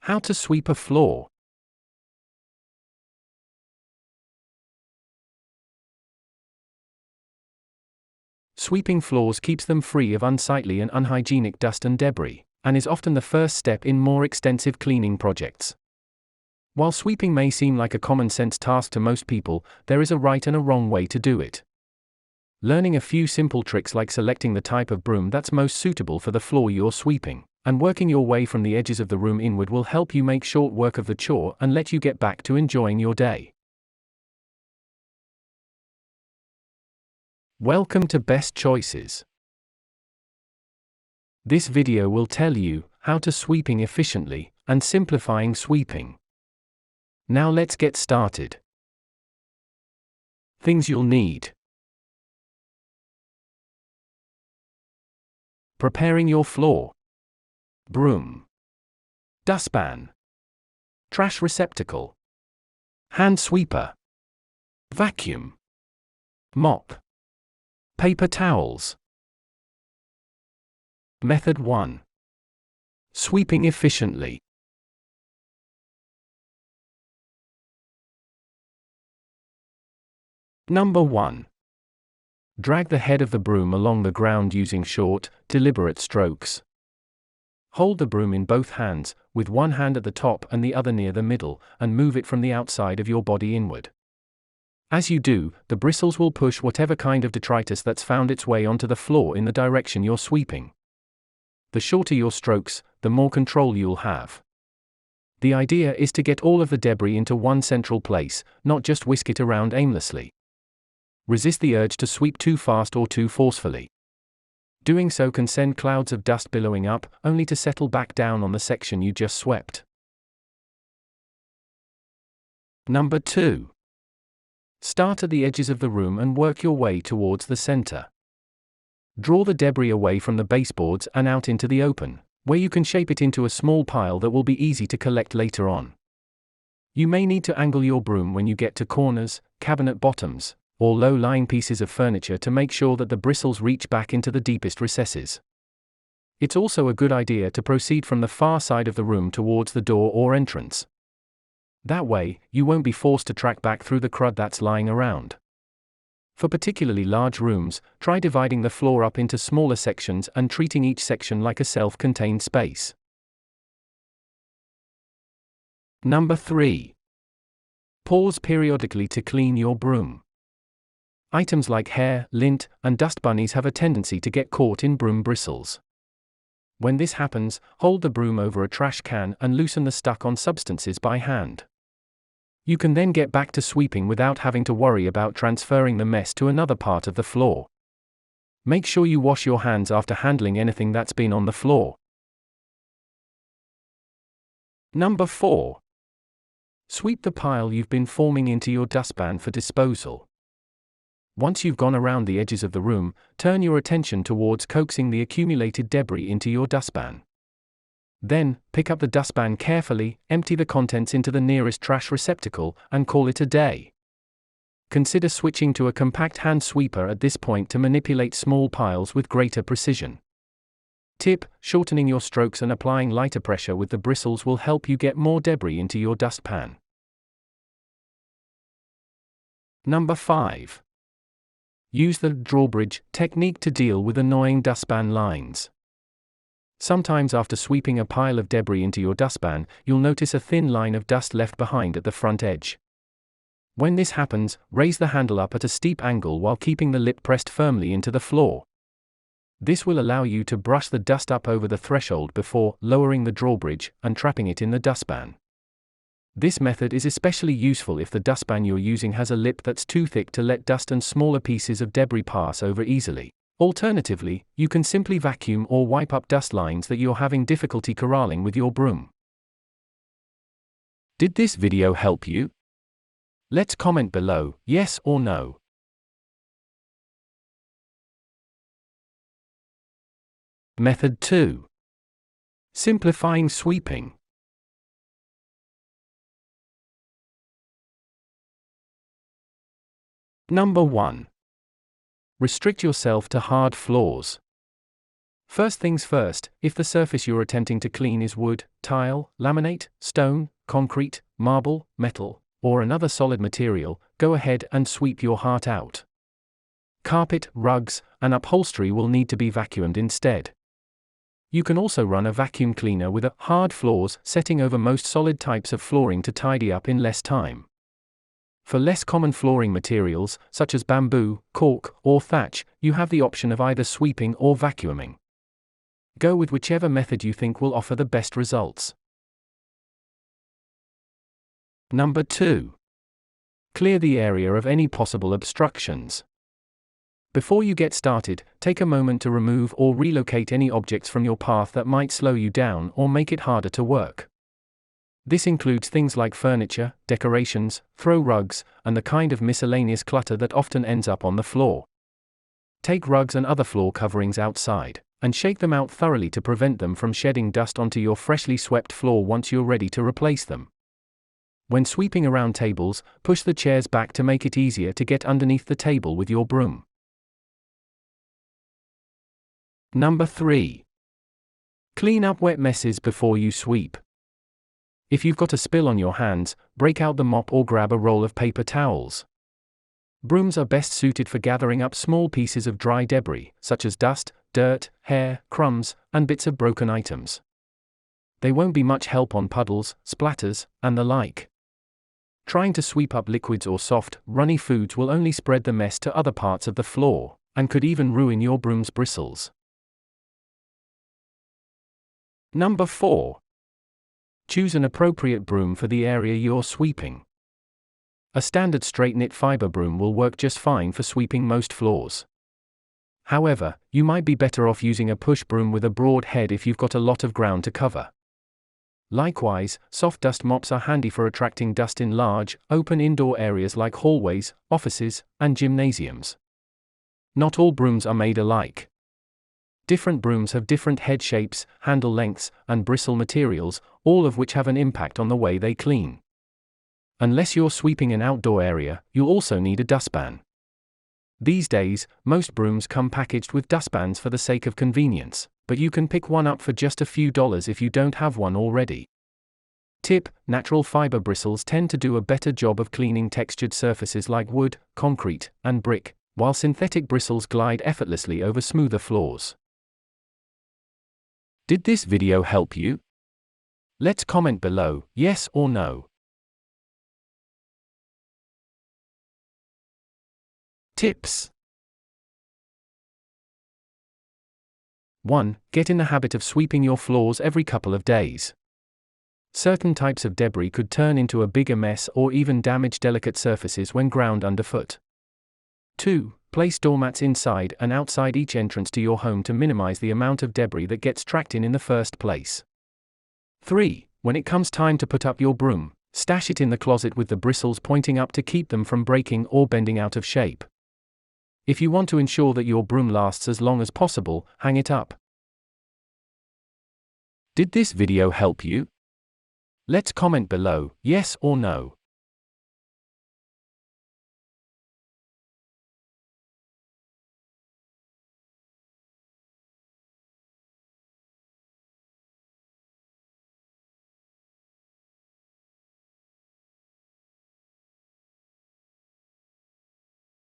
How to sweep a floor. Sweeping floors keeps them free of unsightly and unhygienic dust and debris, and is often the first step in more extensive cleaning projects. While sweeping may seem like a common-sense task to most people, there is a right and a wrong way to do it. Learning a few simple tricks like selecting the type of broom that's most suitable for the floor you're sweeping, and working your way from the edges of the room inward will help you make short work of the chore and let you get back to enjoying your day. Welcome to Best Choices. This video will tell you how to sweeping efficiently and simplifying sweeping. Now let's get started. Things you'll need. Preparing your floor. Broom. Dustpan. Trash receptacle. Hand sweeper. Vacuum. Mop. Paper towels. Method 1. Sweeping efficiently. Number 1. Drag the head of the broom along the ground using short, deliberate strokes. Hold the broom in both hands, with one hand at the top and the other near the middle, and move it from the outside of your body inward. As you do, the bristles will push whatever kind of detritus that's found its way onto the floor in the direction you're sweeping. The shorter your strokes, the more control you'll have. The idea is to get all of the debris into one central place, not just whisk it around aimlessly. Resist the urge to sweep too fast or too forcefully. Doing so can send clouds of dust billowing up, only to settle back down on the section you just swept. Number 2. Start at the edges of the room and work your way towards the center. Draw the debris away from the baseboards and out into the open, where you can shape it into a small pile that will be easy to collect later on. You may need to angle your broom when you get to corners, cabinet bottoms, or low-lying pieces of furniture to make sure that the bristles reach back into the deepest recesses. It's also a good idea to proceed from the far side of the room towards the door or entrance. That way, you won't be forced to track back through the crud that's lying around. For particularly large rooms, try dividing the floor up into smaller sections and treating each section like a self-contained space. Number 3. Pause periodically to clean your broom. Items like hair, lint, and dust bunnies have a tendency to get caught in broom bristles. When this happens, hold the broom over a trash can and loosen the stuck-on substances by hand. You can then get back to sweeping without having to worry about transferring the mess to another part of the floor. Make sure you wash your hands after handling anything that's been on the floor. Number 4. Sweep the pile you've been forming into your dustpan for disposal. Once you've gone around the edges of the room, turn your attention towards coaxing the accumulated debris into your dustpan. Then, pick up the dustpan carefully, empty the contents into the nearest trash receptacle, and call it a day. Consider switching to a compact hand sweeper at this point to manipulate small piles with greater precision. Tip: shortening your strokes and applying lighter pressure with the bristles will help you get more debris into your dustpan. Number 5. Use the drawbridge technique to deal with annoying dustpan lines. Sometimes after sweeping a pile of debris into your dustpan, you'll notice a thin line of dust left behind at the front edge. When this happens, raise the handle up at a steep angle while keeping the lip pressed firmly into the floor. This will allow you to brush the dust up over the threshold before lowering the drawbridge and trapping it in the dustpan. This method is especially useful if the dustpan you're using has a lip that's too thick to let dust and smaller pieces of debris pass over easily. Alternatively, you can simply vacuum or wipe up dust lines that you're having difficulty corralling with your broom. Did this video help you? Let's comment below, yes or no. Method 2. Simplifying sweeping. Number 1. Restrict yourself to hard floors. First things first, if the surface you're attempting to clean is wood, tile, laminate, stone, concrete, marble, metal, or another solid material, go ahead and sweep your heart out. Carpet, rugs, and upholstery will need to be vacuumed instead. You can also run a vacuum cleaner with a hard floors setting over most solid types of flooring to tidy up in less time. For less common flooring materials, such as bamboo, cork, or thatch, you have the option of either sweeping or vacuuming. Go with whichever method you think will offer the best results. Number 2. Clear the area of any possible obstructions. Before you get started, take a moment to remove or relocate any objects from your path that might slow you down or make it harder to work. This includes things like furniture, decorations, throw rugs, and the kind of miscellaneous clutter that often ends up on the floor. Take rugs and other floor coverings outside, and shake them out thoroughly to prevent them from shedding dust onto your freshly swept floor once you're ready to replace them. When sweeping around tables, push the chairs back to make it easier to get underneath the table with your broom. Number 3. Clean up wet messes before you sweep. If you've got a spill on your hands, break out the mop or grab a roll of paper towels. Brooms are best suited for gathering up small pieces of dry debris, such as dust, dirt, hair, crumbs, and bits of broken items. They won't be much help on puddles, splatters, and the like. Trying to sweep up liquids or soft, runny foods will only spread the mess to other parts of the floor, and could even ruin your broom's bristles. Number 4. Choose an appropriate broom for the area you're sweeping. A standard straight-knit fiber broom will work just fine for sweeping most floors. However, you might be better off using a push broom with a broad head if you've got a lot of ground to cover. Likewise, soft dust mops are handy for attracting dust in large, open indoor areas like hallways, offices, and gymnasiums. Not all brooms are made alike. Different brooms have different head shapes, handle lengths, and bristle materials, all of which have an impact on the way they clean. Unless you're sweeping an outdoor area, you'll also need a dustpan. These days, most brooms come packaged with dustpans for the sake of convenience, but you can pick one up for just a few dollars if you don't have one already. Tip: natural fiber bristles tend to do a better job of cleaning textured surfaces like wood, concrete, and brick, while synthetic bristles glide effortlessly over smoother floors. Did this video help you? Let's comment below, yes or no. Tips. 1. Get in the habit of sweeping your floors every couple of days. Certain types of debris could turn into a bigger mess or even damage delicate surfaces when ground underfoot. 2. Place doormats inside and outside each entrance to your home to minimize the amount of debris that gets tracked in the first place. 3. When it comes time to put up your broom, stash it in the closet with the bristles pointing up to keep them from breaking or bending out of shape. If you want to ensure that your broom lasts as long as possible, hang it up. Did this video help you? Let's comment below, yes or no.